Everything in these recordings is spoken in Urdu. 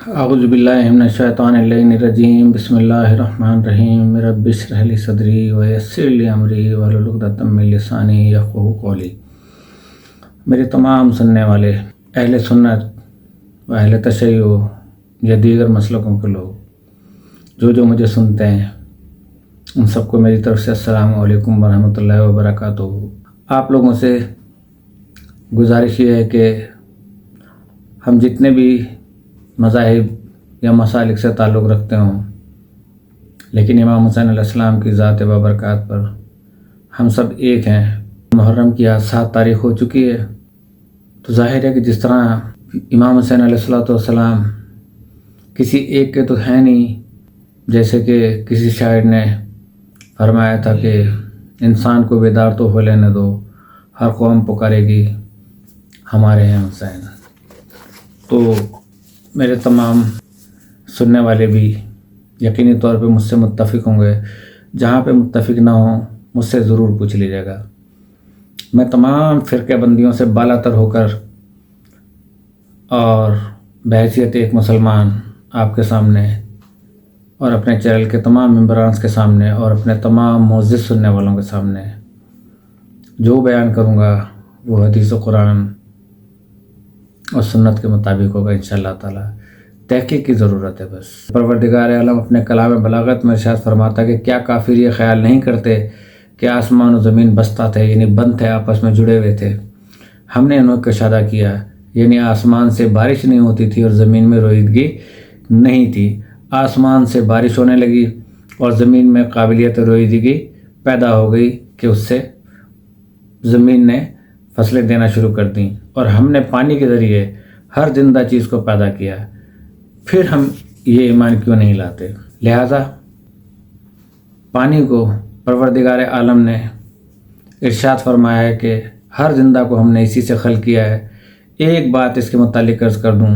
اعوذ باللہ من الشیطان الرجیم بسم اللہ الرحمن الرحیم رب اشرح لی صدری ویسر لی امری واحلل عقدۃ من لسانی یفقہوا قولی۔ میرے تمام سننے والے اہل سنت و اہل تشیع یا دیگر مسلکوں کے لوگ جو مجھے سنتے ہیں ان سب کو میری طرف سے السلام علیکم ورحمۃ اللہ وبرکاتہ۔ آپ لوگوں سے گزارش یہ ہے کہ ہم جتنے بھی مذاہب یا مسالک سے تعلق رکھتے ہوں، لیکن امام حسین علیہ السلام کی ذات بابرکات پر ہم سب ایک ہیں۔ محرم کی آج 7 تاریخ ہو چکی ہے، تو ظاہر ہے کہ جس طرح امام حسین علیہ السلام کسی ایک کے تو ہیں نہیں، جیسے کہ کسی شاعر نے فرمایا تھا کہ انسان کو بیدار تو ہو لینے دو، ہر قوم پکارے گی ہمارے ہیں حسین۔ تو میرے تمام سننے والے بھی یقینی طور پہ مجھ سے متفق ہوں گے، جہاں پہ متفق نہ ہوں مجھ سے ضرور پوچھ لیجیے گا۔ میں تمام فرقہ بندیوں سے بالا تر ہو کر اور بحیثیت ایک مسلمان آپ کے سامنے اور اپنے چینل کے تمام ممبران کے سامنے اور اپنے تمام معزز سننے والوں کے سامنے جو بیان کروں گا وہ حدیث و قرآن اور سنت کے مطابق ہوگا انشاءاللہ تعالی۔ تحقیق کی ضرورت ہے بس۔ پروردگار عالم اپنے کلام بلاغت میں ارشاد فرماتا کہ کیا کافر یہ خیال نہیں کرتے کہ آسمان و زمین بستہ تھے، یعنی بند تھے، آپس میں جڑے ہوئے تھے، ہم نے انہیں کشادہ کیا، یعنی آسمان سے بارش نہیں ہوتی تھی اور زمین میں رویدگی نہیں تھی، آسمان سے بارش ہونے لگی اور زمین میں قابلیت رویدگی پیدا ہو گئی کہ اس سے زمین نے فصلیں دینا شروع کر دیں، اور ہم نے پانی کے ذریعے ہر زندہ چیز کو پیدا کیا۔ پھر ہم یہ ایمان کیوں نہیں لاتے؟ لہذا پانی کو پروردگار عالم نے ارشاد فرمایا ہے کہ ہر زندہ کو ہم نے اسی سے خلق کیا ہے۔ ایک بات اس کے متعلق عرض کر دوں،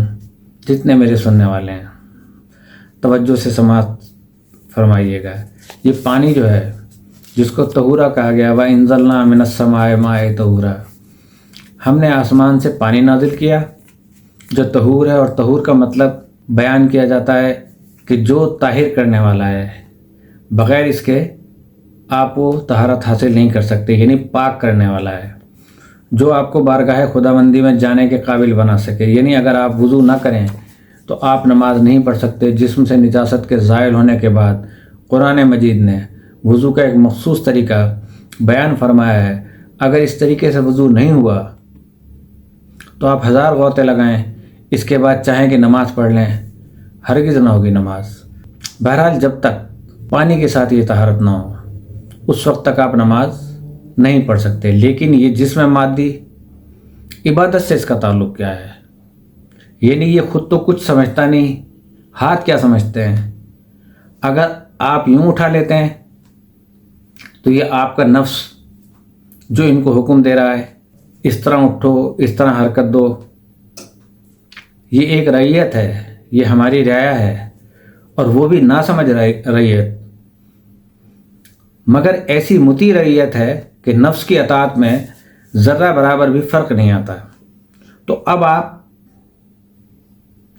جتنے میرے سننے والے ہیں توجہ سے سماعت فرمائیے گا۔ یہ پانی جو ہے جس کو طہورا کہا گیا، وَأَنزَلْنَا مِنَ السَّمَاءِ مَاءً طَهُورًا، ہم نے آسمان سے پانی نازل کیا جو طہور ہے، اور طہور کا مطلب بیان کیا جاتا ہے کہ جو طاہر کرنے والا ہے، بغیر اس کے آپ وہ طہارت حاصل نہیں کر سکتے، یعنی پاک کرنے والا ہے، جو آپ کو بارگاہ خداوندی میں جانے کے قابل بنا سکے۔ یعنی اگر آپ وضو نہ کریں تو آپ نماز نہیں پڑھ سکتے۔ جسم سے نجاست کے زائل ہونے کے بعد قرآن مجید نے وضو کا ایک مخصوص طریقہ بیان فرمایا ہے۔ اگر اس طریقے سے وضو نہیں ہوا تو آپ 1000 غوطے لگائیں، اس کے بعد چاہیں کہ نماز پڑھ لیں، ہرگز نہ ہوگی نماز۔ بہرحال جب تک پانی کے ساتھ یہ طہارت نہ ہو اس وقت تک آپ نماز نہیں پڑھ سکتے۔ لیکن یہ جسم مادی عبادت سے اس کا تعلق کیا ہے؟ یعنی یہ خود تو کچھ سمجھتا نہیں، ہاتھ کیا سمجھتے ہیں؟ اگر آپ یوں اٹھا لیتے ہیں تو یہ آپ کا نفس جو ان کو حکم دے رہا ہے اس طرح اٹھو، اس طرح حرکت دو، یہ ایک رعیت ہے، یہ ہماری رعایا ہے، اور وہ بھی نہ سمجھ رعیت، مگر ایسی مطیع رعیت ہے کہ نفس کی اطاعت میں ذرہ برابر بھی فرق نہیں آتا۔ تو اب آپ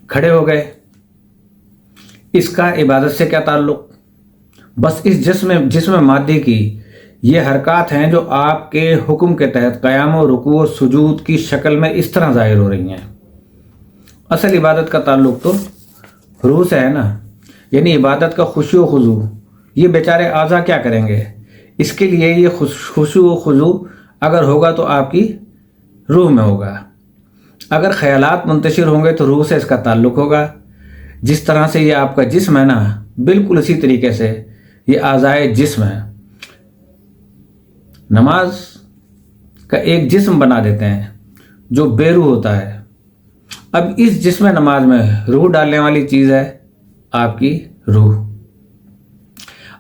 کھڑے ہو گئے، اس کا عبادت سے کیا تعلق؟ بس اس جسم مادی کی یہ حرکات ہیں جو آپ کے حکم کے تحت قیام و رکوع و سجود کی شکل میں اس طرح ظاہر ہو رہی ہیں۔ اصل عبادت کا تعلق تو روح سے ہے نا، یعنی عبادت کا خشوع و خضوع یہ بیچارے اعضاء کیا کریں گے؟ اس کے لیے یہ خشوع و خضوع اگر ہوگا تو آپ کی روح میں ہوگا۔ اگر خیالات منتشر ہوں گے تو روح سے اس کا تعلق ہوگا۔ جس طرح سے یہ آپ کا جسم ہے نا، بالکل اسی طریقے سے یہ اعضائے جسم ہے۔ نماز کا ایک جسم بنا دیتے ہیں جو بے روح ہوتا ہے۔ اب اس جسم نماز میں روح ڈالنے والی چیز ہے آپ کی روح۔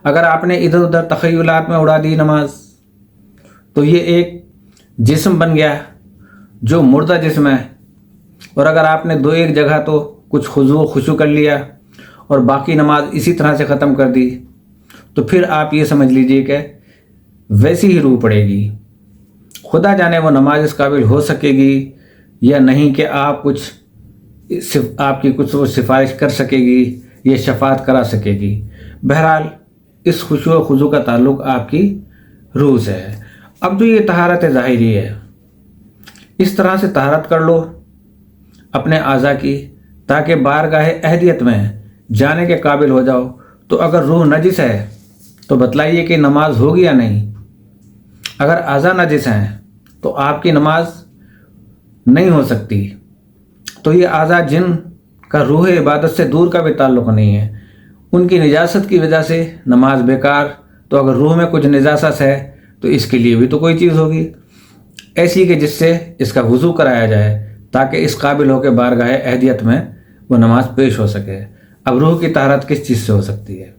اگر آپ نے ادھر ادھر تخیلات میں اڑا دی نماز تو یہ ایک جسم بن گیا جو مردہ جسم ہے، اور اگر آپ نے ایک جگہ تو کچھ خضوع و خشوع کر لیا اور باقی نماز اسی طرح سے ختم کر دی تو پھر آپ یہ سمجھ لیجئے کہ ویسی ہی روح پڑے گی۔ خدا جانے وہ نماز اس قابل ہو سکے گی یا نہیں کہ آپ کچھ آپ کی کچھ وہ سفارش کر سکے گی یا شفاعت کرا سکے گی۔ بہرحال اس خشوع و خضوع کا تعلق آپ کی روح سے ہے۔ اب جو یہ طہارت ظاہری ہے، اس طرح سے طہارت کر لو اپنے اعضاء کی تاکہ بارگاہ اہلیت میں جانے کے قابل ہو جاؤ۔ تو اگر روح نجس ہے تو بتلائیے کہ نماز ہوگی یا نہیں؟ اگر اعضاء نجس ہیں تو آپ کی نماز نہیں ہو سکتی۔ تو یہ اعضاء جن کا روح عبادت سے دور کا بھی تعلق نہیں ہے، ان کی نجاست کی وجہ سے نماز بیکار۔ تو اگر روح میں کچھ نجاست ہے تو اس کے لیے بھی تو کوئی چیز ہوگی ایسی کہ جس سے اس کا وضو کرایا جائے تاکہ اس قابل ہو کے بارگاہ اہلیت میں وہ نماز پیش ہو سکے۔ اب روح کی طہارت کس چیز سے ہو سکتی ہے؟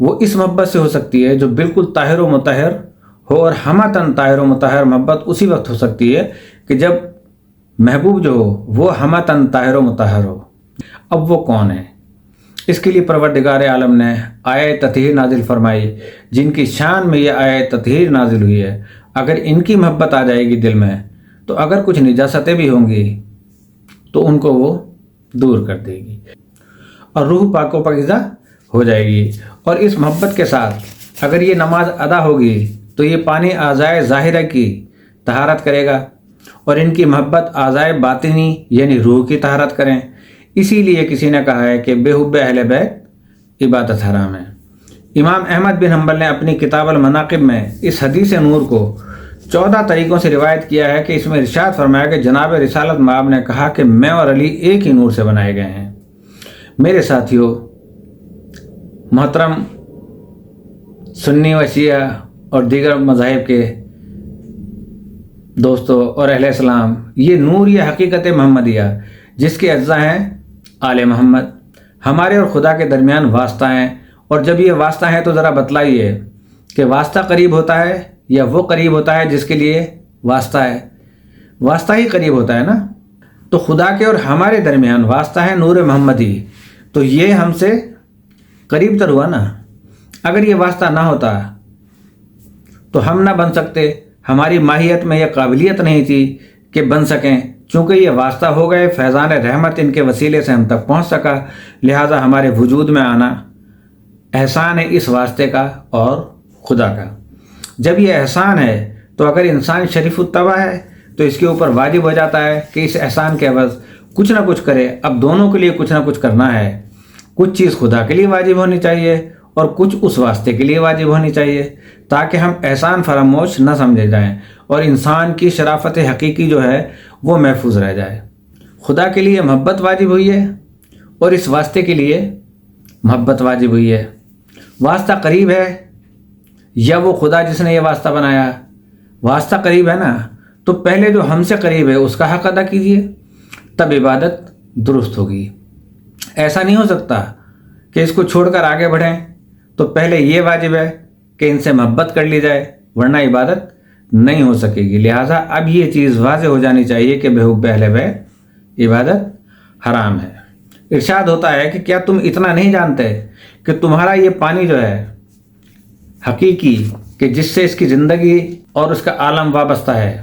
وہ اس محبت سے ہو سکتی ہے جو بالکل طاہر و مطہر ہو، اور ہمتاً طاہر و مطہر محبت اسی وقت ہو سکتی ہے کہ جب محبوب جو ہو وہ ہمتاً طاہر و مطہر ہو۔ اب وہ کون ہے؟ اس کے لیے پروردگار عالم نے آیت تطہیر نازل فرمائی، جن کی شان میں یہ آیت تطہیر نازل ہوئی ہے۔ اگر ان کی محبت آ جائے گی دل میں تو اگر کچھ نجاستیں بھی ہوں گی تو ان کو وہ دور کر دے گی اور روح پاک و پاکیزہ ہو جائے گی۔ اور اس محبت کے ساتھ اگر یہ نماز ادا ہوگی تو یہ پانی اعضائے ظاہرہ کی طہارت کرے گا، اور ان کی محبت اعضائے باطنی یعنی روح کی طہارت کریں۔ اسی لیے کسی نے کہا ہے کہ بے حب اہل بیت عبادت حرام ہے۔ امام احمد بن حنبل نے اپنی کتاب المناقب میں اس حدیث نور کو 14 طریقوں سے روایت کیا ہے کہ اس میں ارشاد فرمایا کہ جناب رسالت مآب نے کہا کہ میں اور علی ایک ہی نور سے بنائے گئے ہیں۔ میرے ساتھیوں، محترم سنی و شیعہ اور دیگر مذاہب کے دوستوں اور اہل اسلام، یہ نور یہ حقیقت محمدیہ جس کے اجزاء ہیں آل محمد، ہمارے اور خدا کے درمیان واسطہ ہیں۔ اور جب یہ واسطہ ہیں تو ذرا بتلائیے کہ واسطہ قریب ہوتا ہے یا وہ قریب ہوتا ہے جس کے لیے واسطہ ہے؟ واسطہ ہی قریب ہوتا ہے نا۔ تو خدا کے اور ہمارے درمیان واسطہ ہے نور محمدی، تو یہ ہم سے قریب تر ہوا نا۔ اگر یہ واسطہ نہ ہوتا تو ہم نہ بن سکتے، ہماری ماہیت میں یہ قابلیت نہیں تھی کہ بن سکیں۔ چونکہ یہ واسطہ ہو گئے، فیضان رحمت ان کے وسیلے سے ہم تک پہنچ سکا، لہٰذا ہمارے وجود میں آنا احسان ہے اس واسطے کا اور خدا کا۔ جب یہ احسان ہے تو اگر انسان شریف الطبع ہے تو اس کے اوپر واجب ہو جاتا ہے کہ اس احسان کے عوض کچھ نہ کچھ کرے۔ اب دونوں کے لیے کچھ نہ کچھ کرنا ہے، کچھ چیز خدا کے لیے واجب ہونی چاہیے اور کچھ اس واسطے کے لیے واجب ہونی چاہیے، تاکہ ہم احسان فراموش نہ سمجھے جائیں اور انسان کی شرافت حقیقی جو ہے وہ محفوظ رہ جائے۔ خدا کے لیے محبت واجب ہوئی ہے اور اس واسطے کے لیے محبت واجب ہوئی ہے۔ واسطہ قریب ہے یا وہ خدا جس نے یہ واسطہ بنایا؟ واسطہ قریب ہے نا، تو پہلے جو ہم سے قریب ہے اس کا حق ادا کیجیے، تب عبادت درست ہوگی۔ ایسا نہیں ہو سکتا کہ اس کو چھوڑ کر آگے بڑھیں، تو پہلے یہ واجب ہے کہ ان سے محبت کر لی جائے، ورنہ عبادت نہیں ہو سکے گی۔ لہٰذا اب یہ چیز واضح ہو جانی چاہیے کہ بے حب اہل بیت عبادت حرام ہے۔ ارشاد ہوتا ہے کہ کیا تم اتنا نہیں جانتے کہ تمہارا یہ پانی جو ہے حقیقی، کہ جس سے اس کی زندگی اور اس کا عالم وابستہ ہے،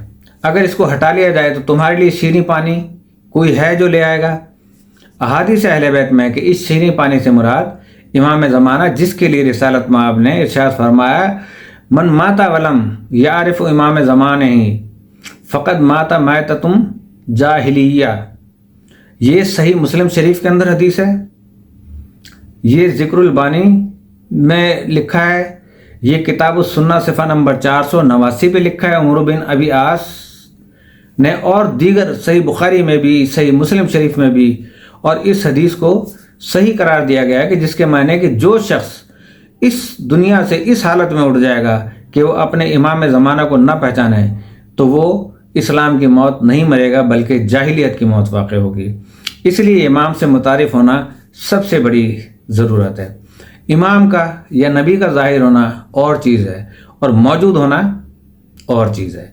اگر اس کو ہٹا لیا جائے تو تمہارے لیے شیریں پانی کوئی ہے جو لے آئے گا؟ احادیث اہل بیت میں کہ اس شیریں پانی سے مراد امام زمانہ جس کے لیے رسالت مآب نے ارشاد فرمایا من مات ولم یعرف امام زمانہ ہی فقد مات ماتتم جاہلیہ، یہ صحیح مسلم شریف کے اندر حدیث ہے، یہ ذکر البانی میں لکھا ہے، یہ کتاب السنہ صفحہ نمبر 489 پہ لکھا ہے عمر بن ابی عاص نے، اور دیگر صحیح بخاری میں بھی صحیح مسلم شریف میں بھی۔ اور اس حدیث کو صحیح قرار دیا گیا ہے کہ جس کے معنی کہ جو شخص اس دنیا سے اس حالت میں اٹھ جائے گا کہ وہ اپنے امام زمانہ کو نہ پہچانے تو وہ اسلام کی موت نہیں مرے گا بلکہ جاہلیت کی موت واقع ہوگی۔ اس لیے امام سے متعارف ہونا سب سے بڑی ضرورت ہے۔ امام کا یا نبی کا ظاہر ہونا اور چیز ہے اور موجود ہونا اور چیز ہے۔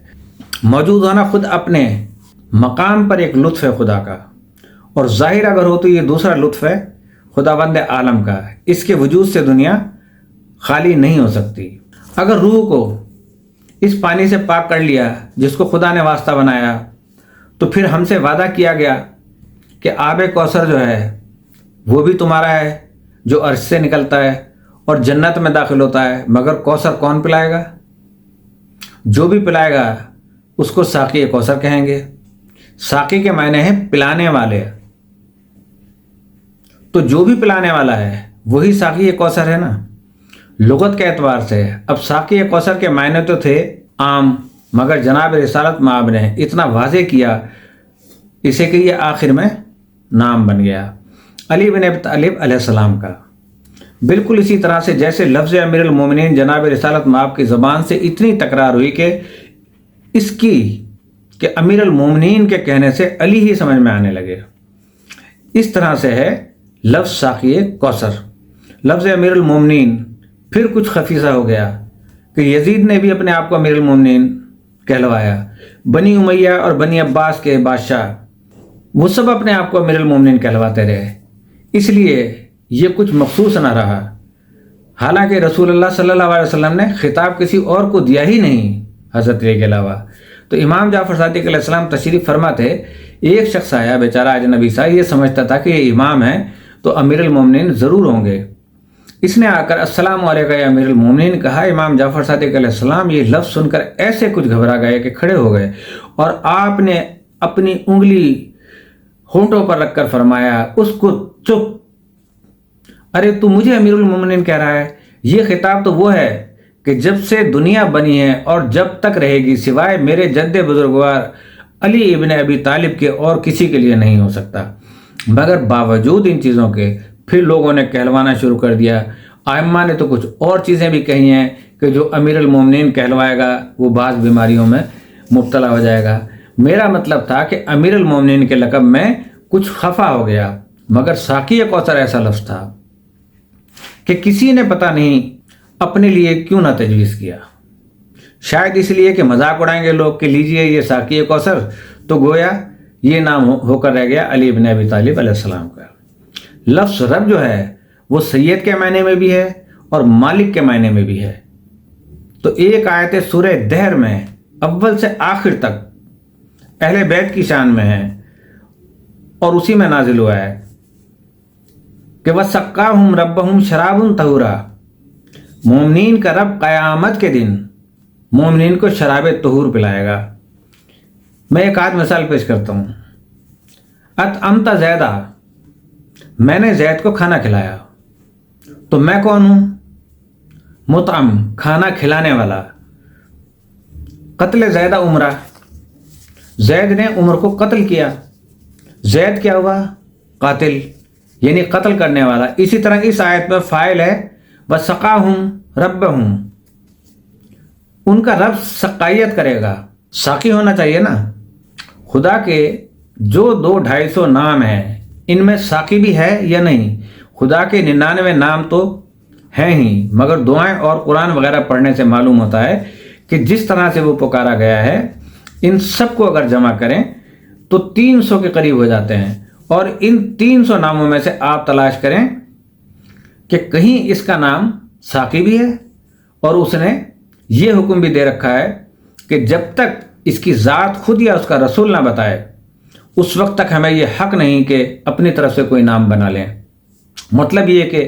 موجود ہونا خود اپنے مقام پر ایک لطف ہے خدا کا، اور ظاہر اگر ہو تو یہ دوسرا لطف ہے خداوند عالم کا۔ اس کے وجود سے دنیا خالی نہیں ہو سکتی۔ اگر روح کو اس پانی سے پاک کر لیا جس کو خدا نے واسطہ بنایا، تو پھر ہم سے وعدہ کیا گیا کہ آب کوثر جو ہے وہ بھی تمہارا ہے جو عرش سے نکلتا ہے اور جنت میں داخل ہوتا ہے، مگر کوثر کون پلائے گا؟ جو بھی پلائے گا اس کو ساقی کوثر کہیں گے۔ ساقی کے معنی ہیں پلانے والے، تو جو بھی پلانے والا ہے وہی ساقی کوثر ہے نا لغت کے اعتبار سے۔ اب ساقی کوثر کے معنی تو تھے عام، مگر جناب رسالت مآب نے اتنا واضح کیا اسے کہ یہ آخر میں نام بن گیا علی بن ابی طالب علیہ السلام کا۔ بالکل اسی طرح سے جیسے لفظ امیر المومنین جناب رسالت مآب کی زبان سے اتنی تکرار ہوئی کہ اس کی کہ امیر المومنین کے کہنے سے علی ہی سمجھ میں آنے لگے، اس طرح سے ہے لفظ ساقی کوثر۔ لفظ امیر المومنین پھر کچھ خفیصہ ہو گیا کہ یزید نے بھی اپنے آپ کو امیر المومنین کہلوایا، بنی امیہ اور بنی عباس کے بادشاہ وہ سب اپنے آپ کو امیر المومنین کہلواتے رہے، اس لیے یہ کچھ مخصوص نہ رہا، حالانکہ رسول اللہ صلی اللہ علیہ وسلم نے خطاب کسی اور کو دیا ہی نہیں حضرت علی کے علاوہ۔ تو امام جعفر صادق علیہ السلام تشریف فرما تھے، ایک شخص آیا بیچارہ اجنبی سا، یہ سمجھتا تھا کہ یہ امام ہے تو امیر المومنین ضرور ہوں گے۔ اس نے آ کر السلام علیکم یا امیر المومنین کہا۔ امام جعفر صادق علیہ السلام یہ لفظ سن کر ایسے کچھ گھبرا گئے کہ کھڑے ہو گئے، اور آپ نے اپنی انگلی ہونٹوں پر رکھ کر فرمایا اس کو چپ، ارے تو مجھے امیر المومنین کہہ رہا ہے؟ یہ خطاب تو وہ ہے کہ جب سے دنیا بنی ہے اور جب تک رہے گی سوائے میرے جد بزرگوار علی ابن ابی طالب کے اور کسی کے لیے نہیں ہو سکتا۔ مگر باوجود ان چیزوں کے پھر لوگوں نے کہلوانا شروع کر دیا۔ ائمہ نے تو کچھ اور چیزیں بھی کہی ہیں کہ جو امیر المومنین کہلوائے گا وہ بعض بیماریوں میں مبتلا ہو جائے گا۔ میرا مطلب تھا کہ امیر المومنین کے لقب میں کچھ خفا ہو گیا، مگر ساقی کوثر ایسا لفظ تھا کہ کسی نے پتہ نہیں اپنے لیے کیوں نہ تجویز کیا، شاید اس لیے کہ مذاق اڑائیں گے لوگ کہ لیجئے یہ ساقی کوثر، تو گویا یہ نام ہو کر رہ گیا علی بن ابی طالب علیہ السلام کا۔ لفظ رب جو ہے وہ سید کے معنی میں بھی ہے اور مالک کے معنی میں بھی ہے۔ تو ایک آیت سورہ دہر میں اول سے آخر تک اہل بیت کی شان میں ہے اور اسی میں نازل ہوا ہے کہ وَسَقَّاهُمْ رَبَّهُمْ شَرَابٌ طَهُورًا، مومنین کا رب قیامت کے دن مومنین کو شراب طہور پلائے گا۔ میں ایک آدھ مثال پیش کرتا ہوں۔ اطعمت زیدہ، میں نے زید کو کھانا کھلایا، تو میں کون ہوں؟ مطعم، کھانا کھلانے والا۔ قتل زیدہ عمرہ، زید نے عمر کو قتل کیا، زید کیا ہوا؟ قاتل، یعنی قتل کرنے والا۔ اسی طرح اس آیت میں فاعل ہے وَسَقَاهُمْ رَبَّهُمْ، ان کا رب سقائیت کرے گا۔ ساقی ہونا چاہیے نا۔ خدا کے جو 200-250 نام ہیں ان میں ساقی بھی ہے یا نہیں؟ خدا کے 99 نام تو ہیں ہی، مگر دعائیں اور قرآن وغیرہ پڑھنے سے معلوم ہوتا ہے کہ جس طرح سے وہ پکارا گیا ہے ان سب کو اگر جمع کریں تو 300 کے قریب ہو جاتے ہیں، اور ان 300 ناموں میں سے آپ تلاش کریں کہ کہیں اس کا نام ساقی بھی ہے، اور اس نے یہ حکم بھی دے رکھا ہے کہ جب تک اس کی ذات خود یا اس کا رسول نہ بتائے اس وقت تک ہمیں یہ حق نہیں کہ اپنی طرف سے کوئی نام بنا لیں۔ مطلب یہ کہ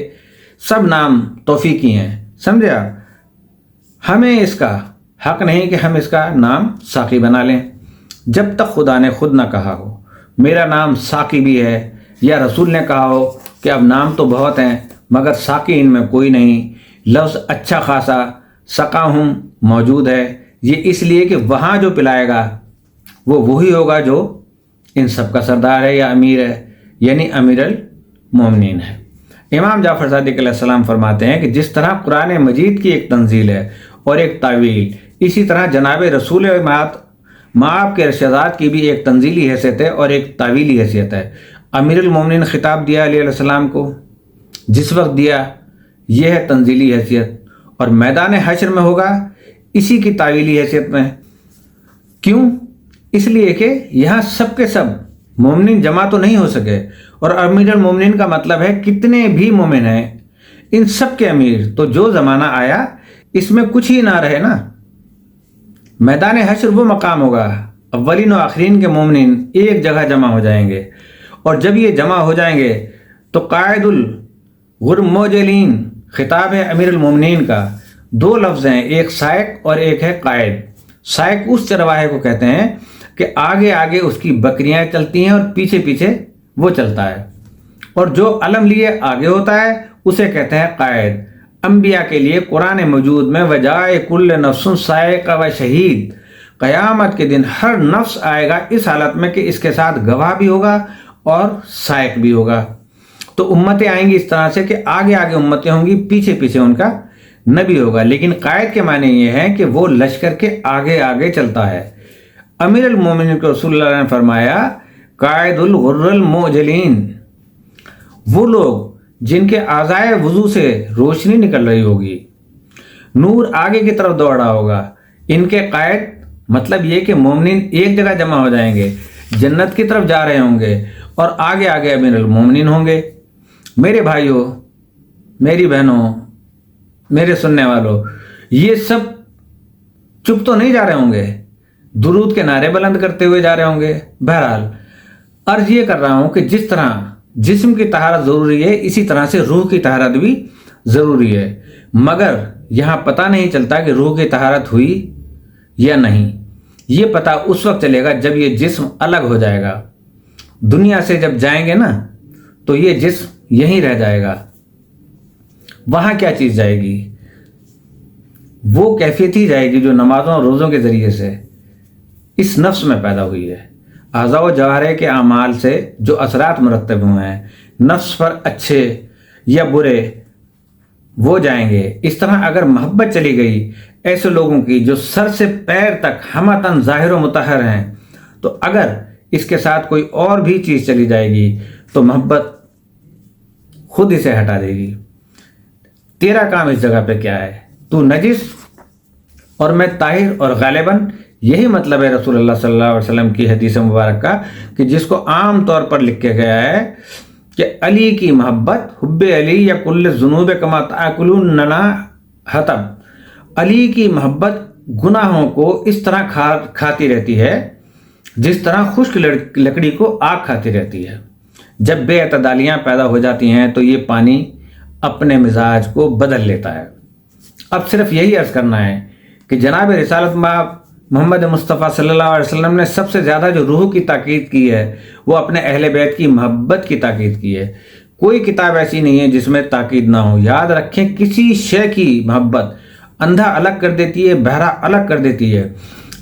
سب نام توفیقی ہیں، سمجھے آپ؟ ہمیں اس کا حق نہیں کہ ہم اس کا نام ساقی بنا لیں جب تک خدا نے خود نہ کہا ہو میرا نام ساقی بھی ہے، یا رسول نے کہا ہو کہ اب نام تو بہت ہیں مگر ساقی ان میں کوئی نہیں۔ لفظ اچھا خاصا سقاہم موجود ہے، یہ اس لیے کہ وہاں جو پلائے گا وہ وہی ہوگا جو ان سب کا سردار ہے یا امیر ہے، یعنی امیر المومنین ہے۔ امام جعفر صادق علیہ السلام فرماتے ہیں کہ جس طرح قرآن مجید کی ایک تنزیل ہے اور ایک تعویل، اسی طرح جناب رسول مآب کے ارشادات کی بھی ایک تنزیلی حیثیت ہے اور ایک تعویلی حیثیت ہے۔ امیر المومنین خطاب دیا علیہ السلام کو، جس وقت دیا یہ ہے تنزیلی حیثیت، اور میدان حشر میں ہوگا اسی کی تعویلی حیثیت میں۔ کیوں؟ اس لیے کہ یہاں سب کے سب مومنین جمع تو نہیں ہو سکے، اور امیر المومنین کا مطلب ہے کتنے بھی مومن ہیں ان سب کے امیر، تو جو زمانہ آیا اس میں کچھ ہی نہ رہے نا۔ میدان حشر وہ مقام ہوگا اولین و آخرین کے مومنین ایک جگہ جمع ہو جائیں گے، اور جب یہ جمع ہو جائیں گے تو قائد الغرموجلین خطاب ہے امیر المومنین کا. 2 لفظ ہیں، ایک سائق اور ایک ہے قائد. سائق اس چرواہے کو کہتے ہیں کہ آگے آگے اس کی بکریاں چلتی ہیں اور پیچھے پیچھے وہ چلتا ہے، اور جو علم لیے آگے ہوتا ہے اسے کہتے ہیں قائد. انبیاء کے لیے قرآن موجود میں وجائے کل نفس سائقہ و شہید، قیامت کے دن ہر نفس آئے گا اس حالت میں کہ اس کے ساتھ گواہ بھی ہوگا اور سائق بھی ہوگا. تو امتیں آئیں گی اس طرح سے کہ آگے آگے امتیں ہوں گی، پیچھے پیچھے ان کا نبی ہوگا. لیکن قائد کے معنی یہ ہے کہ وہ لشکر کے آگے آگے چلتا ہے. امیر المومنین کو رسول اللہ نے فرمایا قائد الغر الموجلین، وہ لوگ جن کے اعضائے وضو سے روشنی نکل رہی ہوگی، نور آگے کی طرف دوڑ رہا ہوگا، ان کے قائد مطلب یہ کہ مومنین ایک جگہ جمع ہو جائیں گے، جنت کی طرف جا رہے ہوں گے اور آگے آگے امیر المومنین ہوں گے. میرے بھائیوں، میری بہنوں، میرے سننے والوں، یہ سب چپ تو نہیں جا رہے ہوں گے، درود کے نعرے بلند کرتے ہوئے جا رہے ہوں گے. بہرحال عرض یہ کر رہا ہوں کہ جس طرح جسم کی طہارت ضروری ہے اسی طرح سے روح کی طہارت بھی ضروری ہے، مگر یہاں پتہ نہیں چلتا کہ روح کی طہارت ہوئی یا نہیں. یہ پتہ اس وقت چلے گا جب یہ جسم الگ ہو جائے گا. دنیا سے جب جائیں گے نا تو یہ جسم یہیں رہ جائے گا. وہاں کیا چیز جائے گی؟ وہ کیفیت ہی جائے گی جو نمازوں اور روزوں کے ذریعے سے اس نفس میں پیدا ہوئی ہے. اعضاء و جوارح کے اعمال سے جو اثرات مرتب ہوئے ہیں نفس پر، اچھے یا برے، وہ جائیں گے. اس طرح اگر محبت چلی گئی ایسے لوگوں کی جو سر سے پیر تک ہمتن ظاہر و مطہر ہیں، تو اگر اس کے ساتھ کوئی اور بھی چیز چلی جائے گی تو محبت خود اسے ہٹا دے گی. تیرا کام اس جگہ پہ کیا ہے؟ تو نجس اور میں طاہر. اور غالباً یہی مطلب ہے رسول اللہ صلی اللہ علیہ وسلم کی حدیث مبارک کا، کہ جس کو عام طور پر لکھا گیا ہے کہ علی کی محبت حب علی یا کل ذنوب کما تاکلون ننا حطب. علی کی محبت گناہوں کو اس طرح کھاتی رہتی ہے جس طرح خشک لکڑی کو آگ کھاتی رہتی ہے. جب بے اعتدالیاں پیدا ہو جاتی ہیں تو یہ پانی اپنے مزاج کو بدل لیتا ہے. اب صرف یہی عرض کرنا ہے کہ جناب رسالت محمد مصطفیٰ صلی اللہ علیہ وسلم نے سب سے زیادہ جو روح کی تاکید کی ہے وہ اپنے اہل بیت کی محبت کی تاکید کی ہے. کوئی کتاب ایسی نہیں ہے جس میں تاکید نہ ہو. یاد رکھیں، کسی شے کی محبت اندھا الگ کر دیتی ہے، بہرا الگ کر دیتی ہے،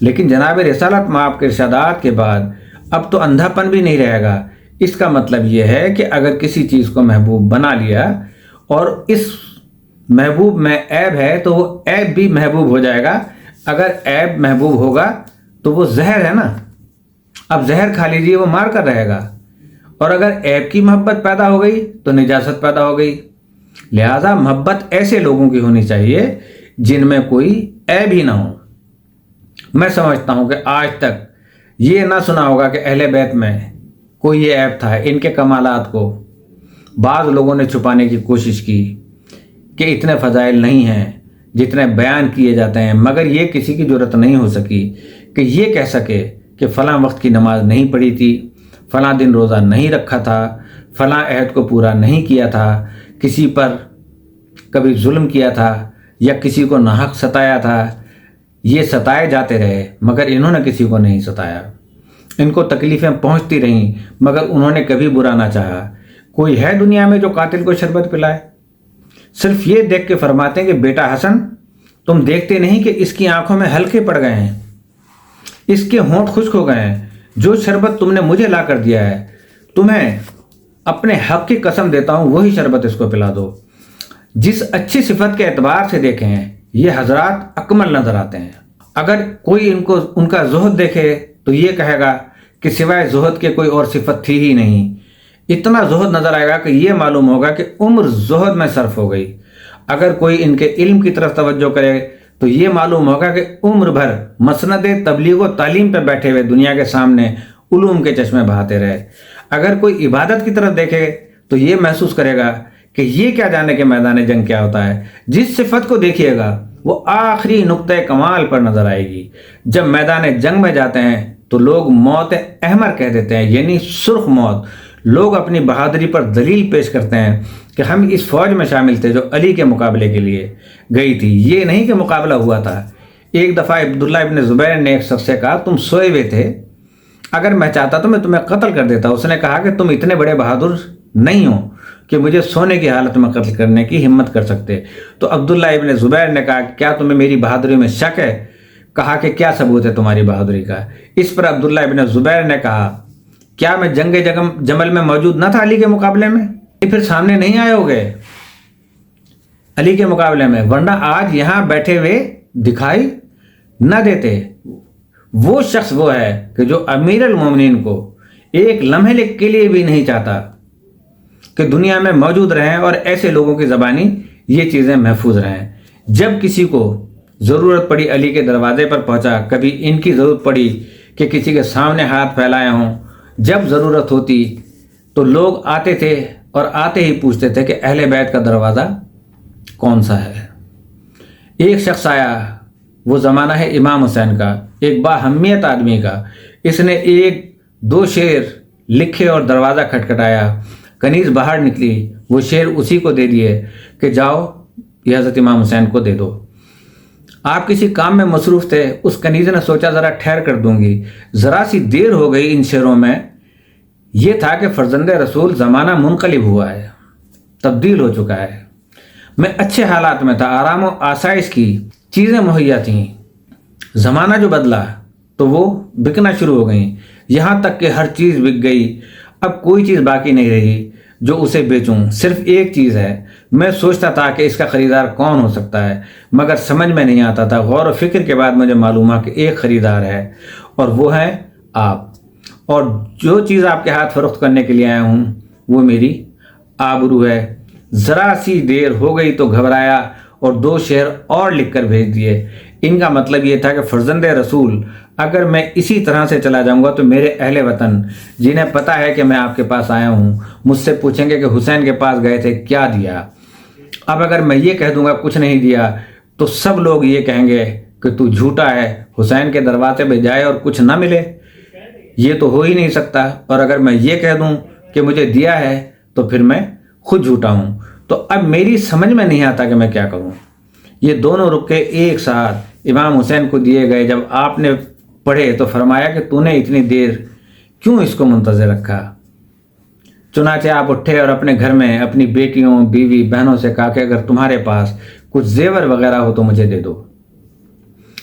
لیکن جناب رسالت آپ کے ارشادات کے بعد اب تو اندھا پن بھی نہیں رہے گا. اس کا مطلب یہ ہے کہ اگر کسی چیز کو محبوب بنا لیا اور اس محبوب میں عیب ہے تو وہ عیب بھی محبوب ہو جائے گا. اگر عیب محبوب ہوگا تو وہ زہر ہے نا، اب زہر کھا لیجیے، وہ مار کر رہے گا. اور اگر عیب کی محبت پیدا ہو گئی تو نجاست پیدا ہو گئی. لہذا محبت ایسے لوگوں کی ہونی چاہیے جن میں کوئی عیب ہی نہ ہو. میں سمجھتا ہوں کہ آج تک یہ نہ سنا ہوگا کہ اہل بیت میں کوئی یہ عیب تھا. ان کے کمالات کو بعض لوگوں نے چھپانے کی کوشش کی کہ اتنے فضائل نہیں ہیں جتنے بیان کیے جاتے ہیں، مگر یہ کسی کی جرت نہیں ہو سکی کہ یہ کہہ سکے کہ فلاں وقت کی نماز نہیں پڑھی تھی، فلاں دن روزہ نہیں رکھا تھا، فلاں عہد کو پورا نہیں کیا تھا، کسی پر کبھی ظلم کیا تھا یا کسی کو ناحق ستایا تھا. یہ ستائے جاتے رہے مگر انہوں نے کسی کو نہیں ستایا. ان کو تکلیفیں پہنچتی رہیں مگر انہوں نے کبھی برا نہ چاہا. کوئی ہے دنیا میں جو قاتل کو شربت پلائے؟ صرف یہ دیکھ کے فرماتے ہیں کہ بیٹا حسن، تم دیکھتے نہیں کہ اس کی آنکھوں میں حلقے پڑ گئے ہیں، اس کے ہونٹ خشک ہو گئے ہیں. جو شربت تم نے مجھے لا کر دیا ہے، تمہیں اپنے حق کی قسم دیتا ہوں وہی شربت اس کو پلا دو. جس اچھی صفت کے اعتبار سے دیکھیں یہ حضرات اکمل نظر آتے ہیں. اگر کوئی ان کا زہد دیکھے تو یہ کہے گا کہ سوائے زہد کے کوئی اور صفت تھی ہی نہیں. اتنا زہد نظر آئے گا کہ یہ معلوم ہوگا کہ عمر زہد میں صرف ہو گئی. اگر کوئی ان کے علم کی طرف توجہ کرے تو یہ معلوم ہوگا کہ عمر بھر مسند تبلیغ و تعلیم پہ بیٹھے ہوئے دنیا کے سامنے علوم کے چشمے بہاتے رہے. اگر کوئی عبادت کی طرف دیکھے تو یہ محسوس کرے گا کہ یہ کیا جانے کہ میدان جنگ کیا ہوتا ہے. جس صفت کو دیکھیے گا وہ آخری نقطۂ کمال پر نظر آئے گی. جب میدان جنگ میں جاتے ہیں تو لوگ موت احمر کہہ دیتے ہیں، یعنی سرخ موت. لوگ اپنی بہادری پر دلیل پیش کرتے ہیں کہ ہم اس فوج میں شامل تھے جو علی کے مقابلے کے لیے گئی تھی، یہ نہیں کہ مقابلہ ہوا تھا۔ ایک دفعہ عبداللہ ابن زبیر نے ایک شخص سے کہا تم سوئے ہوئے تھے، اگر میں چاہتا تو میں تمہیں قتل کر دیتا۔ اس نے کہا کہ تم اتنے بڑے بہادر نہیں ہو کہ مجھے سونے کی حالت میں قتل کرنے کی ہمت کر سکتے۔ تو عبداللہ ابن زبیر نے کہا کیا تمہیں میری بہادری میں شک ہے؟ کہا کہ کیا ثبوت ہے تمہاری بہادری کا؟ اس پر عبداللہ ابن زبیر نے کہا کیا میں جنگ جمل میں موجود نہ تھا علی کے مقابلے میں؟ پھر سامنے نہیں آئے ہوگے علی کے مقابلے میں، ورنہ آج یہاں بیٹھے ہوئے دکھائی نہ دیتے۔ وہ شخص وہ ہے کہ جو امیر المومنین کو ایک لمحے کے لیے بھی نہیں چاہتا کہ دنیا میں موجود رہیں اور ایسے لوگوں کی زبانی یہ چیزیں محفوظ رہیں۔ جب کسی کو ضرورت پڑی علی کے دروازے پر پہنچا، کبھی ان کی ضرورت پڑی کہ کسی کے سامنے ہاتھ پھیلائے ہوں، جب ضرورت ہوتی تو لوگ آتے تھے اور آتے ہی پوچھتے تھے کہ اہل بیت کا دروازہ کون سا ہے۔ ایک شخص آیا، وہ زمانہ ہے امام حسین کا، ایک باہمیت آدمی کا۔ اس نے ایک دو شعر لکھے اور دروازہ کھٹکھٹایا، کنیز باہر نکلی، وہ شعر اسی کو دے دیے کہ جاؤ یہ حضرت امام حسین کو دے دو۔ آپ کسی کام میں مصروف تھے، اس کنیز نے سوچا ذرا ٹھہر کر دوں گی، ذرا سی دیر ہو گئی۔ ان شعروں میں یہ تھا کہ فرزند رسول زمانہ منقلب ہوا ہے، تبدیل ہو چکا ہے۔ میں اچھے حالات میں تھا، آرام و آسائش کی چیزیں مہیا تھیں، زمانہ جو بدلا تو وہ بکنا شروع ہو گئیں، یہاں تک کہ ہر چیز بک گئی، اب کوئی چیز باقی نہیں رہی جو اسے بیچوں۔ صرف ایک چیز ہے، میں سوچتا تھا کہ اس کا خریدار کون ہو سکتا ہے، مگر سمجھ میں نہیں آتا تھا۔ غور و فکر کے بعد مجھے معلوم ہوا کہ ایک خریدار ہے اور وہ ہے آپ، اور جو چیز آپ کے ہاتھ فروخت کرنے کے لیے آیا ہوں وہ میری آبرو ہے۔ ذرا سی دیر ہو گئی تو گھبرایا اور دو شعر اور لکھ کر بھیج دیے۔ ان کا مطلب یہ تھا کہ فرزند رسول اگر میں اسی طرح سے چلا جاؤں گا تو میرے اہل وطن جنہیں پتہ ہے کہ میں آپ کے پاس آیا ہوں مجھ سے پوچھیں گے کہ حسین کے پاس گئے تھے کیا دیا۔ اب اگر میں یہ کہہ دوں گا کچھ نہیں دیا تو سب لوگ یہ کہیں گے کہ تو جھوٹا ہے، حسین کے دروازے پہ جائے اور کچھ نہ ملے، یہ تو ہو ہی نہیں سکتا۔ اور اگر میں یہ کہہ دوں کہ مجھے دیا ہے تو پھر میں خود جھوٹا ہوں۔ تو اب میری سمجھ میں نہیں آتا کہ میں کیا کروں۔ یہ دونوں رکے ایک ساتھ امام حسین کو دیے گئے۔ جب آپ نے پڑھے تو فرمایا کہ تو نے اتنی دیر کیوں اس کو منتظر رکھا؟ چنانچہ آپ اٹھے اور اپنے گھر میں اپنی بیٹیوں، بیوی، بہنوں سے کہا کہ اگر تمہارے پاس کچھ زیور وغیرہ ہو تو مجھے دے دو۔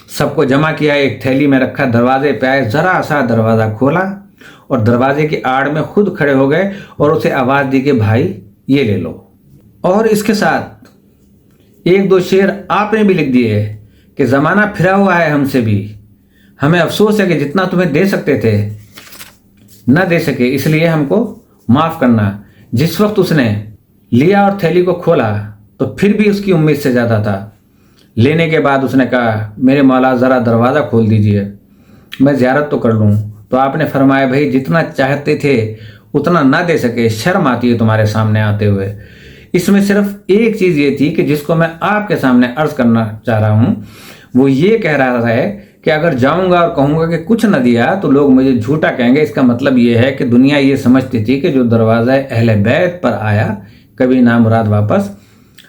سب کو جمع کیا، ایک تھیلی میں رکھا، دروازے پہ آئے، ذرا سا دروازہ کھولا اور دروازے کی آڑ میں خود کھڑے ہو گئے اور اسے آواز دی کہ بھائی یہ لے لو۔ اور اس کے ساتھ ایک دو شعر آپ نے بھی لکھ دیے کہ زمانہ پھرا ہوا ہے ہم سے بھی، ہمیں افسوس ہے کہ جتنا تمہیں دے سکتے تھے نہ دے سکے، اس لیے ہم کو معاف کرنا۔ جس وقت اس نے لیا اور تھیلی کو کھولا تو پھر بھی اس کی امید سے زیادہ تھا۔ لینے کے بعد اس نے کہا میرے مولا ذرا دروازہ کھول دیجئے، میں زیارت تو کر لوں۔ تو آپ نے فرمایا بھائی جتنا چاہتے تھے اتنا نہ دے سکے، شرم آتی ہے تمہارے سامنے آتے ہوئے۔ اس میں صرف ایک چیز یہ تھی کہ جس کو میں آپ کے سامنے عرض کرنا چاہ رہا ہوں، وہ یہ کہہ رہا ہے کہ اگر جاؤں گا اور کہوں گا کہ کچھ نہ دیا تو لوگ مجھے جھوٹا کہیں گے۔ اس کا مطلب یہ ہے کہ دنیا یہ سمجھتی تھی کہ جو دروازہ اہل بیت پر آیا کبھی نامراد واپس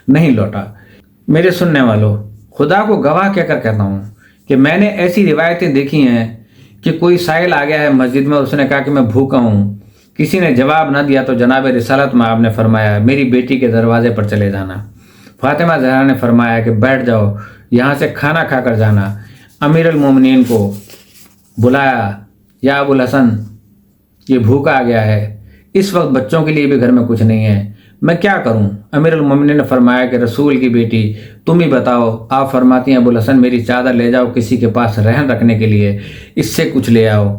نہیں لوٹا۔ میرے سننے والوں، خدا کو گواہ کہہ کر کہتا ہوں کہ میں نے ایسی روایتیں دیکھی ہیں کہ کوئی سائل آ گیا ہے مسجد میں، اس نے کہا کہ میں بھوکا ہوں، کسی نے جواب نہ دیا تو جناب رسالت میں آپ نے فرمایا میری بیٹی کے دروازے پر چلے جانا۔ فاطمہ زہرا نے فرمایا کہ بیٹھ جاؤ، یہاں سے کھانا کھا کر جانا۔ امیر المومنین کو بلایا، یا ابو الحسن یہ بھوکا آ گیا ہے، اس وقت بچوں کے لیے بھی گھر میں کچھ نہیں ہے، میں کیا کروں؟ امیر المومنین نے فرمایا کہ رسول کی بیٹی تم ہی بتاؤ۔ آپ فرماتی ہیں ابو الحسن میری چادر لے جاؤ کسی کے پاس رہن رکھنے کے لیے، اس سے کچھ لے آؤ۔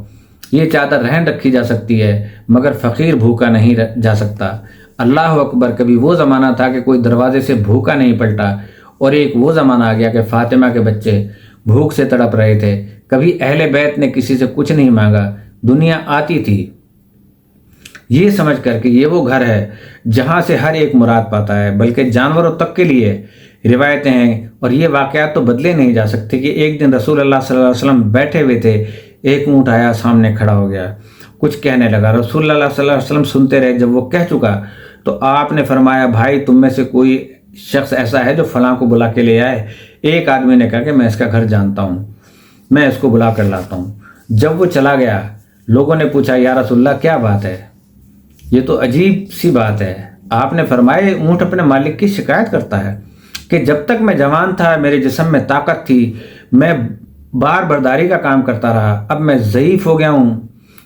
یہ چادر رہن رکھی جا سکتی ہے مگر فقیر بھوکا نہیں جا سکتا۔ اللہ اکبر! کبھی وہ زمانہ تھا کہ کوئی دروازے سے بھوکا نہیں پلٹا، اور ایک وہ زمانہ آ گیا کہ فاطمہ کے بچے بھوک سے تڑپ رہے تھے۔ کبھی اہل بیت نے کسی سے کچھ نہیں مانگا، دنیا آتی تھی یہ سمجھ کر کہ یہ وہ گھر ہے جہاں سے ہر ایک مراد پاتا ہے، بلکہ جانوروں تک کے لیے روایتیں ہیں، اور یہ واقعات تو بدلے نہیں جا سکتے کہ ایک دن رسول اللہ صلی اللہ علیہ وسلم بیٹھے ہوئے تھے، ایک اونٹ آیا سامنے کھڑا ہو گیا، کچھ کہنے لگا۔ رسول اللہ صلی اللہ علیہ وسلم سنتے رہے۔ جب وہ کہہ چکا تو آپ نے فرمایا بھائی تم میں سے کوئی شخص ایسا ہے جو فلاں کو بلا کے لے آئے؟ ایک آدمی نے کہا کہ میں اس کا گھر جانتا ہوں، میں اس کو بلا کر لاتا ہوں۔ جب وہ چلا گیا لوگوں نے پوچھا یا رسول اللہ کیا بات ہے؟ یہ تو عجیب سی بات ہے۔ آپ نے فرمایا اونٹ اپنے مالک کی شکایت کرتا ہے کہ جب تک میں جوان تھا میرے جسم میں طاقت تھی، میں بار برداری کا کام کرتا رہا، اب میں ضعیف ہو گیا ہوں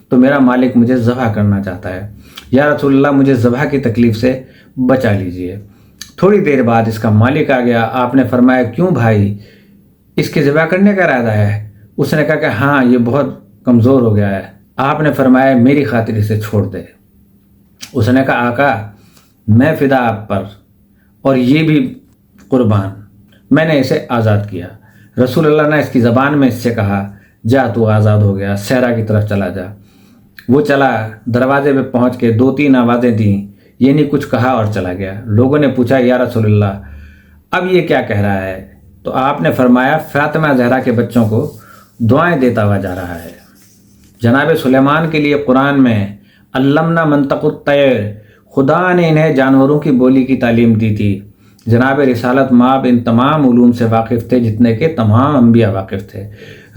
تو میرا مالک مجھے ذبح کرنا چاہتا ہے، یا رسول اللہ مجھے ذبح کی تکلیف سے بچا لیجئے۔ تھوڑی دیر بعد اس کا مالک آ گیا۔ آپ نے فرمایا کیوں بھائی، اس کے ذبح کرنے کا ارادہ ہے؟ اس نے کہا کہ ہاں یہ بہت کمزور ہو گیا ہے۔ آپ نے فرمایا میری خاطر اسے چھوڑ دے۔ اس نے کہا آقا میں فدا آپ پر، اور یہ بھی قربان، میں نے اسے آزاد کیا۔ رسول اللہ نے اس کی زبان میں اس سے کہا جا تو آزاد ہو گیا، صحرا کی طرف چلا جا۔ وہ چلا، دروازے پہ پہنچ کے 2-3 آوازیں دیں، یہ نہیں کچھ کہا اور چلا گیا۔ لوگوں نے پوچھا یا رسول اللہ اب یہ کیا کہہ رہا ہے؟ تو آپ نے فرمایا فاطمہ زہرا کے بچوں کو دعائیں دیتا ہوا جا رہا ہے۔ جناب سلیمان کے لیے قرآن میں علمنا منطق الطیر، خدا نے انہیں جانوروں کی بولی کی تعلیم دی تھی۔ جناب رسالت مآب ان تمام علوم سے واقف تھے جتنے کہ تمام انبیاء واقف تھے۔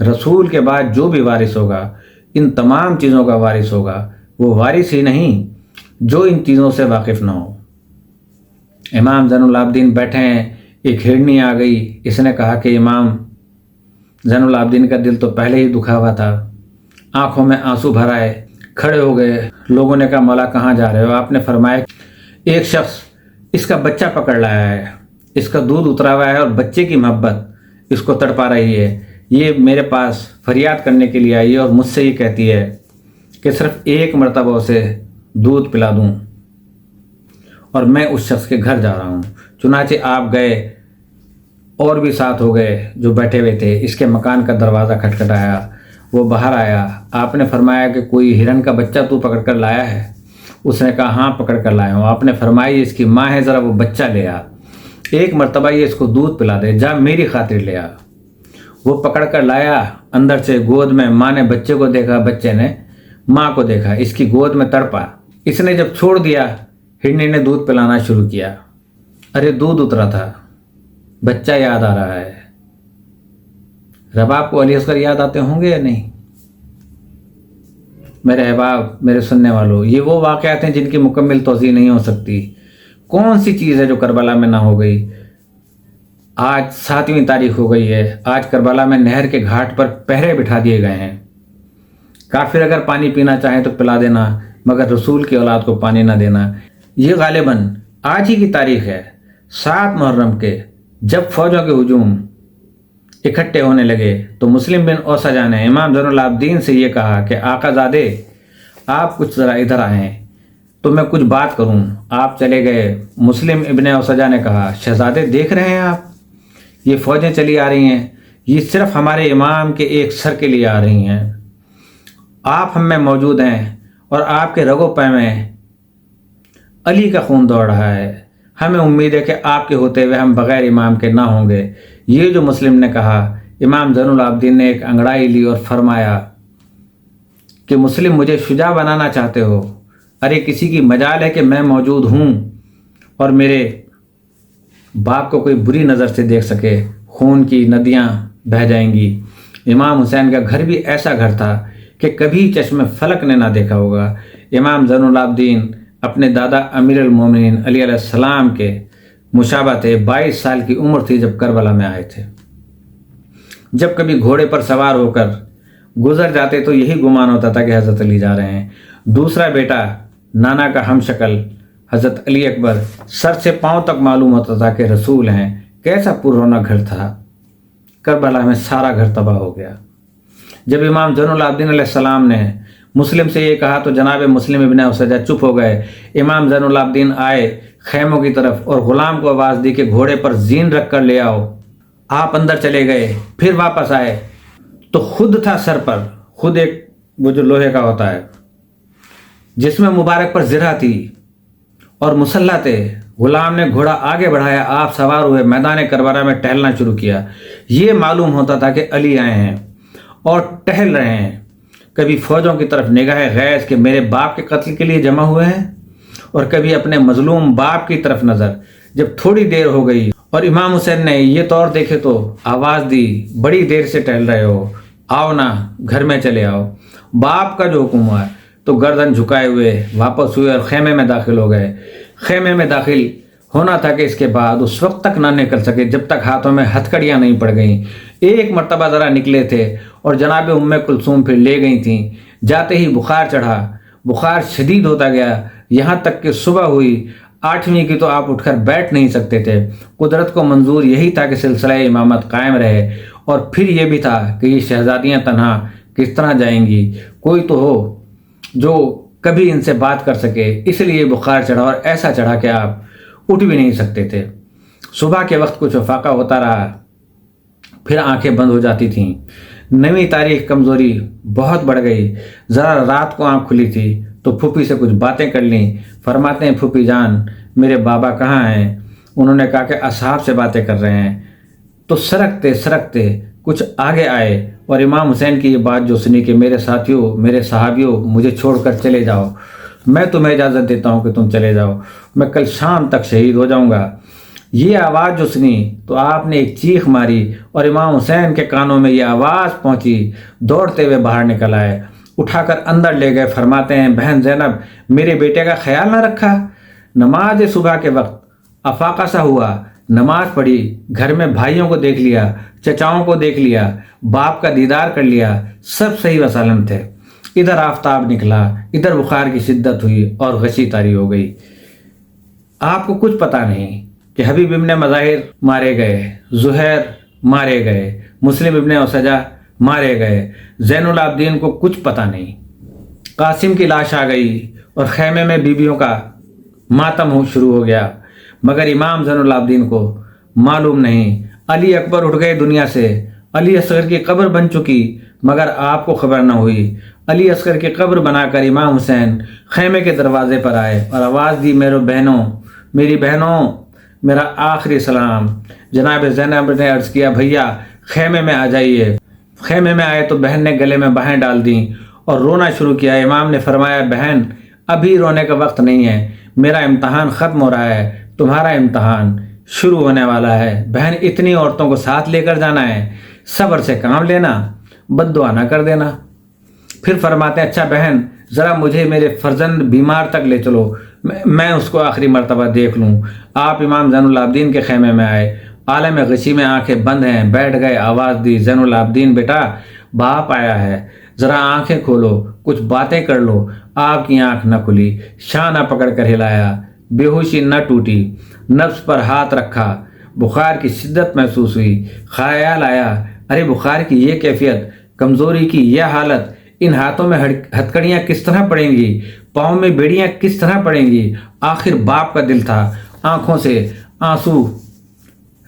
رسول کے بعد جو بھی وارث ہوگا ان تمام چیزوں کا وارث ہوگا، وہ وارث ہی نہیں جو ان چیزوں سے واقف نہ ہو۔ امام زین العابدین بیٹھے ہیں، ایک ہرنی آ گئی۔ اس نے کہا کہ امام زین العابدین کا دل تو پہلے ہی دکھا ہوا تھا، آنکھوں میں آنسو بھر آئے، کھڑے ہو گئے۔ لوگوں نے کہا مولا کہاں جا رہے ہو؟ آپ نے فرمایا ایک شخص اس کا بچہ پکڑ لایا ہے، اس کا دودھ اترا ہوا ہے اور بچے کی محبت اس کو تڑپا رہی ہے، یہ میرے پاس فریاد کرنے کے لیے آئی ہے اور مجھ سے یہ کہتی ہے کہ صرف ایک مرتبہ اسے دودھ پلا دوں، اور میں اس شخص کے گھر جا رہا ہوں۔ چنانچہ آپ گئے، اور بھی ساتھ ہو گئے جو بیٹھے ہوئے تھے۔ اس کے مکان کا دروازہ کھٹکھٹایا، وہ باہر آیا۔ آپ نے فرمایا کہ کوئی ہرن کا بچہ تو پکڑ کر لایا ہے؟ اس نے کہا ہاں پکڑ کر لایا ہوں۔ آپ نے فرمایا یہ اس کی ماں ہے، ذرا وہ بچہ لے آ، ایک مرتبہ یہ اس کو دودھ پلا دے، جا میری خاطر لے آ۔ وہ پکڑ کر لایا، اندر سے گود میں ماں نے بچے کو دیکھا، بچے نے ماں کو دیکھا، اس کی گود میں تڑپا۔ اس نے جب چھوڑ دیا ہرنی نے دودھ پلانا شروع کیا۔ ارے دودھ اترا تھا، بچہ یاد آ رہا ہے۔ رباب کو علی اصغر یاد آتے ہوں گے یا نہیں؟ میرے احباب، میرے سننے والوں، یہ وہ واقعات ہیں جن کی مکمل توضیح نہیں ہو سکتی۔ کون سی چیز ہے جو کربلا میں نہ ہو گئی؟ آج 7ویں تاریخ ہو گئی ہے، آج کربلا میں نہر کے گھاٹ پر پہرے بٹھا دیے گئے ہیں۔ کافر اگر پانی پینا چاہیں تو پلا دینا، مگر رسول کی اولاد کو پانی نہ دینا۔ یہ غالباً آج ہی کی تاریخ ہے، 7 محرم کے، جب فوجوں کے ہجوم اکٹھے ہونے لگے تو مسلم بن اوسجا نے امام زین العابدین سے یہ کہا کہ آقا زادے آپ کچھ ذرا ادھر آئیں تو میں کچھ بات کروں۔ آپ چلے گئے۔ مسلم ابن اوسجا نے کہا شہزادے دیکھ رہے ہیں آپ، یہ فوجیں چلی آ رہی ہیں، یہ صرف ہمارے امام کے ایک سر کے لیے آ رہی ہیں۔ آپ ہم میں موجود ہیں اور آپ کے رگ و پے میں علی کا خون دوڑ رہا ہے، ہمیں امید ہے کہ آپ کے ہوتے ہوئے ہم بغیر امام کے نہ ہوں گے۔ یہ جو مسلم نے کہا، امام زین العابدین نے ایک انگڑائی لی اور فرمایا کہ مسلم مجھے شجاع بنانا چاہتے ہو؟ ارے کسی کی مجال ہے کہ میں موجود ہوں اور میرے باپ کو کوئی بری نظر سے دیکھ سکے، خون کی ندیاں بہہ جائیں گی۔ امام حسین کا گھر بھی ایسا گھر تھا کہ کبھی چشم فلک نے نہ دیکھا ہوگا۔ امام زین العابدین اپنے دادا امیر المومنین علی علیہ السلام کے مشابہ تھے۔ 22 سال کی عمر تھی جب کربلا میں آئے تھے۔ جب کبھی گھوڑے پر سوار ہو کر گزر جاتے تو یہی گمان ہوتا تھا کہ حضرت علی جا رہے ہیں۔ دوسرا بیٹا نانا کا ہم شکل حضرت علی اکبر، سر سے پاؤں تک معلوم ہوتا تھا کہ رسول ہیں۔ کیسا پر رونق گھر تھا۔ کربلا میں سارا گھر تباہ ہو گیا۔ جب امام زین العابدین علیہ السلام نے مسلم سے یہ کہا تو جناب مسلم ابن اوسجا چپ ہو گئے۔ امام زین العابدین آئے خیموں کی طرف اور غلام کو آواز دی کہ گھوڑے پر زین رکھ کر لے آؤ۔ آپ اندر چلے گئے، پھر واپس آئے تو خود تھا سر پر، خود ایک وہ جو لوہے کا ہوتا ہے جس میں مبارک پر زرہ تھی اور مسلح تھے۔ غلام نے گھوڑا آگے بڑھایا، آپ سوار ہوئے، میدان کربلا میں ٹہلنا شروع کیا۔ یہ معلوم ہوتا تھا کہ علی آئے ہیں اور ٹہل رہے ہیں۔ کبھی فوجوں کی طرف نگاہ غیظ کہ میرے باپ کے قتل کے لیے جمع ہوئے ہیں، اور کبھی اپنے مظلوم باپ کی طرف نظر۔ جب تھوڑی دیر ہو گئی اور امام حسین نے یہ طور دیکھے تو آواز دی، بڑی دیر سے ٹہل رہے ہو، آؤ نا، گھر میں چلے آؤ۔ باپ کا جو حکم ہوا تو گردن جھکائے ہوئے واپس ہوئے اور خیمے میں داخل ہو گئے۔ خیمے میں داخل ہونا تھا کہ اس کے بعد اس وقت تک نہ نکل سکے جب تک ہاتھوں میں ہتھکڑیاں نہیں پڑ گئیں۔ ایک مرتبہ ذرا نکلے تھے اور جناب ام کلثوم پھر لے گئی تھیں۔ جاتے ہی بخار چڑھا، بخار شدید ہوتا گیا، یہاں تک کہ صبح ہوئی۔ 8ویں کی تو آپ اٹھ کر بیٹھ نہیں سکتے تھے۔ قدرت کو منظور یہی تھا کہ سلسلہ امامت قائم رہے، اور پھر یہ بھی تھا کہ یہ شہزادیاں تنہا کس طرح جائیں گی، کوئی تو ہو جو کبھی ان سے بات کر سکے۔ اس لیے بخار چڑھا، اور ایسا چڑھا کہ آپ اٹھ بھی نہیں سکتے تھے۔ صبح کے وقت کچھ وفاقہ ہوتا رہا، پھر آنکھیں بند ہو جاتی تھیں۔ 9ویں تاریخ کمزوری بہت بڑھ گئی۔ ذرا رات کو آنکھ کھلی تھی تو پھوپھی سے کچھ باتیں کر لیں۔ فرماتے ہیں، پھوپھی جان میرے بابا کہاں ہیں؟ انہوں نے کہا کہ اصحاب سے باتیں کر رہے ہیں۔ تو سرکتے سرکتے کچھ آگے آئے اور امام حسین کی یہ بات جو سنی کہ میرے ساتھیوں، میرے صحابیوں، مجھے چھوڑ کر چلے جاؤ، میں تمہیں اجازت دیتا ہوں کہ تم چلے جاؤ، میں کل شام تک شہید ہو جاؤں گا۔ یہ آواز جو سنی تو آپ نے ایک چیخ ماری اور امام حسین کے کانوں میں یہ آواز پہنچی، دوڑتے ہوئے باہر نکل آئے، اٹھا کر اندر لے گئے۔ فرماتے ہیں، بہن زینب میرے بیٹے کا خیال نہ رکھا؟ نماز صبح کے وقت افاقہ سا ہوا، نماز پڑھی، گھر میں بھائیوں کو دیکھ لیا، چچاؤں کو دیکھ لیا، باپ کا دیدار کر لیا، سب صحیح و سالم تھے۔ ادھر آفتاب نکلا، ادھر بخار کی شدت ہوئی اور غشی طاری ہو گئی۔ آپ کو کچھ پتہ نہیں کہ حبیب ابن مظاہر مارے گئے، زہیر مارے گئے، مسلم ابن اسجہ مارے گئے، زین العابدین کو کچھ پتہ نہیں۔ قاسم کی لاش آ گئی اور خیمے میں بیویوں کا ماتم شروع ہو گیا، مگر امام زین العابدین کو معلوم نہیں۔ علی اکبر اٹھ گئے دنیا سے، علی اصغر کی قبر بن چکی مگر آپ کو خبر نہ ہوئی۔ علی اصغر کی قبر بنا کر امام حسین خیمے کے دروازے پر آئے اور آواز دی، میری بہنوں، میرا آخری سلام۔ جناب زینب نے عرض کیا، بھیا خیمے میں آ جائیے۔ خیمے میں آئے تو بہن نے گلے میں باہیں ڈال دیں اور رونا شروع کیا۔ امام نے فرمایا، بہن ابھی رونے کا وقت نہیں ہے، میرا امتحان ختم ہو رہا ہے، تمہارا امتحان شروع ہونے والا ہے۔ بہن اتنی عورتوں کو ساتھ لے کر جانا ہے، صبر سے کام لینا، بد دعا نہ کر دینا۔ پھر فرماتے ہیں، اچھا بہن ذرا مجھے میرے فرزند بیمار تک لے چلو، میں اس کو آخری مرتبہ دیکھ لوں۔ آپ امام زین العابدین کے خیمے میں آئے، عالم غشی میں آنکھیں بند ہیں، بیٹھ گئے۔ آواز دی، زین العابدین بیٹا باپ آیا ہے، ذرا آنکھیں کھولو، کچھ باتیں کر لو۔ آپ کی آنکھ نہ کھلی، شاہ نہ پکڑ کر ہلایا، بے ہوشی نہ ٹوٹی، نفس پر ہاتھ رکھا، بخار کی شدت محسوس ہوئی۔ خیال آیا، ارے بخار کی یہ کیفیت، کمزوری کی یہ حالت، ان ہاتھوں میں ہتھکڑیاں کس طرح پڑیں گی، پاؤں میں بیڑیاں کس طرح پڑیں گی۔ آخر باپ کا دل تھا، آنکھوں سے آنسو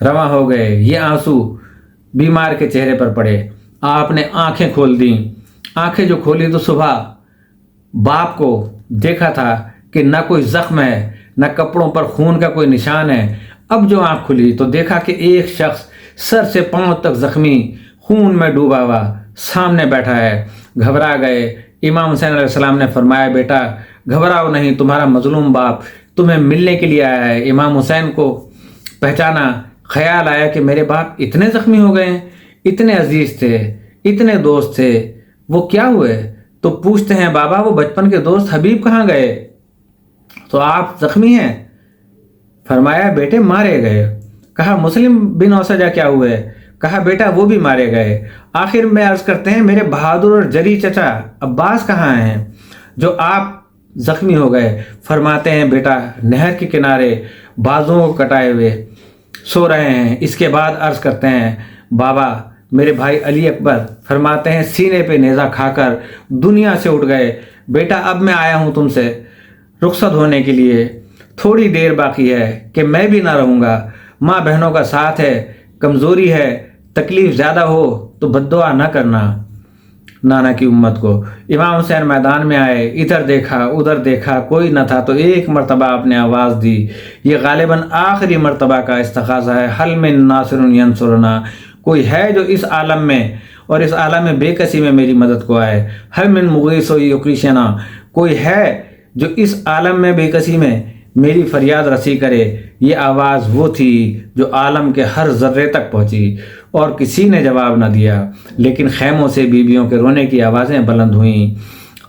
رواں ہو گئے۔ یہ آنسو بیمار کے چہرے پر پڑے، آپ نے آنکھیں کھول دیں۔ آنکھیں جو کھولی تو صبح باپ کو دیکھا تھا کہ نہ کوئی زخم ہے، نہ کپڑوں پر خون کا کوئی نشان ہے۔ اب جو آنکھ کھلی تو دیکھا کہ ایک شخص سر سے پاؤں تک زخمی، خون میں ڈوبا ہوا سامنے بیٹھا ہے۔ گھبرا گئے۔ امام حسین علیہ السلام نے فرمایا، بیٹا گھبراؤ نہیں، تمہارا مظلوم باپ تمہیں ملنے کے لیے آیا ہے۔ امام حسین کو پہچانا، خیال آیا کہ میرے باپ اتنے زخمی ہو گئے ہیں، اتنے عزیز تھے، اتنے دوست تھے، وہ کیا ہوئے؟ تو پوچھتے ہیں، بابا وہ بچپن کے دوست حبیب کہاں گئے؟ تو آپ زخمی ہیں؟ فرمایا، بیٹے مارے گئے۔ کہا، مسلم بن اسجہ کیا ہوئے؟ کہا، بیٹا وہ بھی مارے گئے۔ آخر میں عرض کرتے ہیں، میرے بہادر اور جری چچا عباس کہاں ہیں جو آپ زخمی ہو گئے؟ فرماتے ہیں، بیٹا نہر کے کنارے بازوں کو کٹائے ہوئے سو رہے ہیں۔ اس کے بعد عرض کرتے ہیں، بابا میرے بھائی علی اکبر، فرماتے ہیں سینے پہ نیزہ کھا کر دنیا سے اٹھ گئے۔ بیٹا اب میں آیا ہوں تم سے رخصت ہونے کے لیے، تھوڑی دیر باقی ہے کہ میں بھی نہ رہوں گا۔ ماں بہنوں کا ساتھ ہے، کمزوری ہے، تکلیف زیادہ ہو تو بد دعا نہ کرنا نانا کی امت کو۔ امام حسین میدان میں آئے، ادھر دیکھا ادھر دیکھا، کوئی نہ تھا تو ایک مرتبہ آپ نے آواز دی، یہ غالباً آخری مرتبہ کا استغاثہ ہے، حل من ناصر ینصرنا، کوئی ہے جو اس عالم میں اور اس عالم بے کسی میں میری مدد کو آئے۔ ہل من مغیث یغیثنا، کوئی ہے جو اس عالم میں بے کسی میں میری فریاد رسی کرے۔ یہ آواز وہ تھی جو عالم کے ہر ذرے تک پہنچی اور کسی نے جواب نہ دیا، لیکن خیموں سے بیویوں کے رونے کی آوازیں بلند ہوئیں۔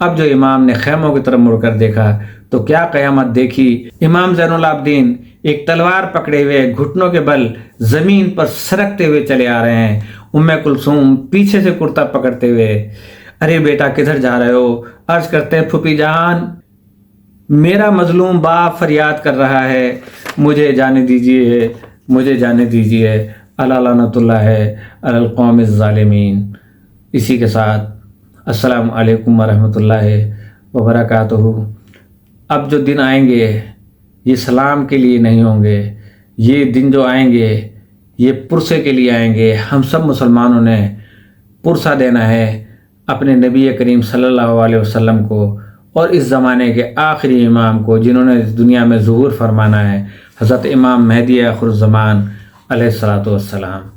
اب جو امام نے خیموں کی طرف مڑ کر دیکھا تو کیا قیامت دیکھی۔ امام زین العابدین ایک تلوار پکڑے ہوئے گھٹنوں کے بل زمین پر سرکتے ہوئے چلے آ رہے ہیں۔ ام کلثوم پیچھے سے کرتا پکڑتے ہوئے، ارے بیٹا کدھر جا رہے ہو؟ عرض کرتے ہیں پھوپھی جان، میرا مظلوم باپ فریاد کر رہا ہے، مجھے جانے دیجیے، مجھے جانے دیجیے، الا لعنت اللہ علی القوم الظالمین۔ اسی کے ساتھ السلام علیکم ورحمۃ اللہ وبرکاتہ۔ اب جو دن آئیں گے یہ سلام کے لیے نہیں ہوں گے، یہ دن جو آئیں گے یہ پرسے کے لیے آئیں گے۔ ہم سب مسلمانوں نے پرسہ دینا ہے اپنے نبی کریم صلی اللہ علیہ وسلم کو اور اس زمانے کے آخری امام کو جنہوں نے اس دنیا میں ظہور فرمانا ہے، حضرت امام مہدی آخر الزمان علیہ الصلوۃ والسلام۔